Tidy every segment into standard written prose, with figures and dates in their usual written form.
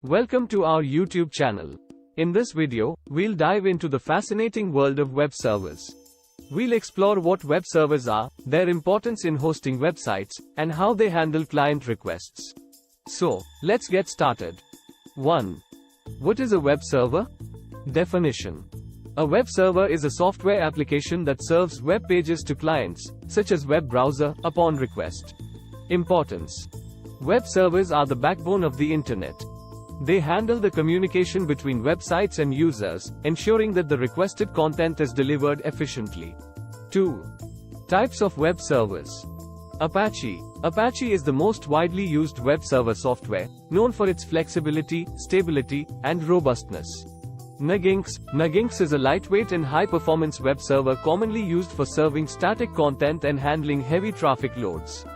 Welcome to our YouTube channel. In this video, we'll dive into the fascinating world of web servers. We'll explore what web servers are, their importance in hosting websites, and how they handle client requests. So, let's get started. 1. What is a web server? Definition. A web server is a software application that serves web pages to clients, such as web browser, upon request. Importance. Web servers are the backbone of the internet. They handle the communication between websites and users, ensuring that the requested content is delivered efficiently. 2. Types of web servers. Apache. Apache is the most widely used web server software, known for its flexibility, stability, and robustness. Nginx. Nginx is a lightweight and high-performance web server commonly used for serving static content and handling heavy traffic loads.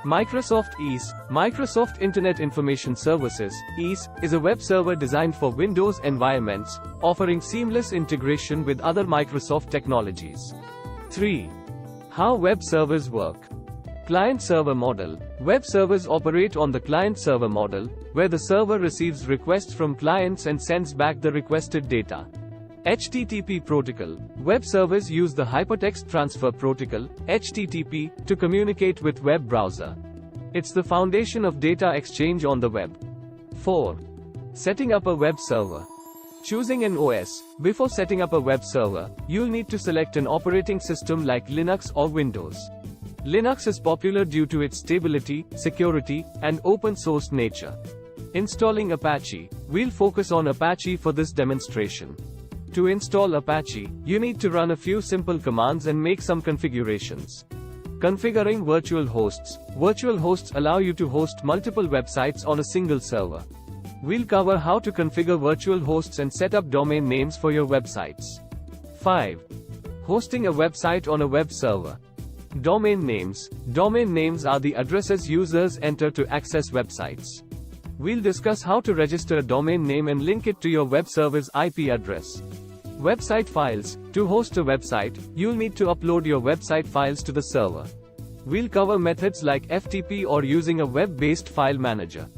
Microsoft EAS, Microsoft Internet Information Services, EAS, is a web server designed for Windows environments, offering seamless integration with other Microsoft technologies. 3. How web servers work. Client-server model. Web servers operate on the client-server model, where the server receives requests from clients and sends back the requested data. HTTP protocol. Web servers use the Hypertext Transfer Protocol, HTTP, to communicate with web browser. It's the foundation of data exchange on the web. 4. Setting up a web server. Choosing an OS. Before setting up a web server, you'll need to select an operating system like Linux or Windows. Linux is popular due to its stability, security, and open-source nature. Installing Apache. We'll focus on Apache for this demonstration. To install Apache, you need to run a few simple commands and make some configurations. Configuring virtual hosts. Virtual hosts allow you to host multiple websites on a single server. We'll cover how to configure virtual hosts and set up domain names for your websites. 5. Hosting a website on a web server. Domain names. Domain names are the addresses users enter to access websites. We'll discuss how to register a domain name and link it to your web server's IP address. Website files. To host a website, you'll need to upload your website files to the server. We'll cover methods like FTP or using a web-based file manager.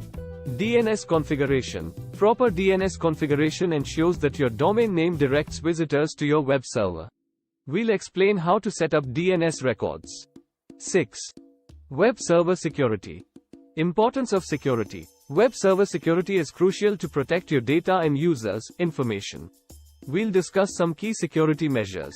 DNS configuration. Proper DNS configuration ensures that your domain name directs visitors to your web server. We'll explain how to set up DNS records. 6. Web server security. Importance of security. Web server security is crucial to protect your data and users' information. We'll discuss some key security measures.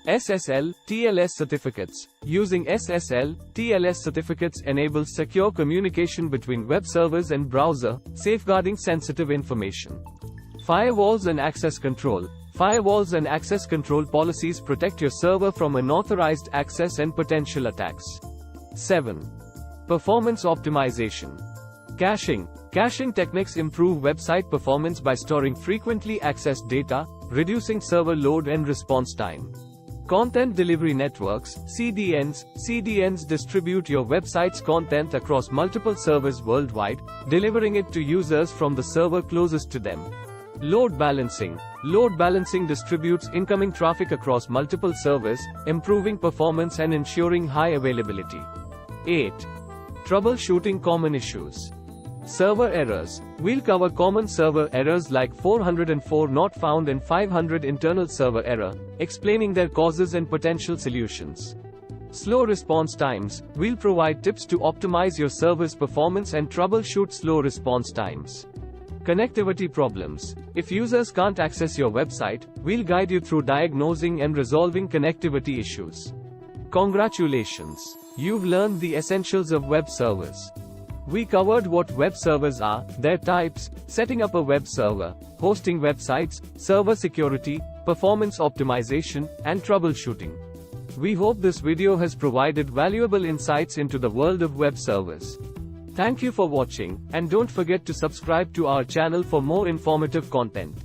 SSL, TLS certificates. Using SSL, TLS certificates enables secure communication between web servers and browser, safeguarding sensitive information. Firewalls and access control. Firewalls and access control policies protect your server from unauthorized access and potential attacks. 7. Performance optimization. Caching. Caching techniques improve website performance by storing frequently accessed data, reducing server load and response time. Content delivery networks, CDNs. CDNs distribute your website's content across multiple servers worldwide, delivering it to users from the server closest to them. Load balancing. Load balancing distributes incoming traffic across multiple servers, improving performance and ensuring high availability. 8. Troubleshooting common issues. Server errors. We'll cover common server errors like 404 not found and 500 internal server error, explaining their causes and potential solutions. Slow response times. We'll provide tips to optimize your server's performance and troubleshoot slow response times. Connectivity problems. If users can't access your website, we'll guide you through diagnosing and resolving connectivity issues. Congratulations! You've learned the essentials of web servers. We covered what web servers are, their types, setting up a web server, hosting websites, server security, performance optimization, and troubleshooting. We hope this video has provided valuable insights into the world of web servers. Thank you for watching, and don't forget to subscribe to our channel for more informative content.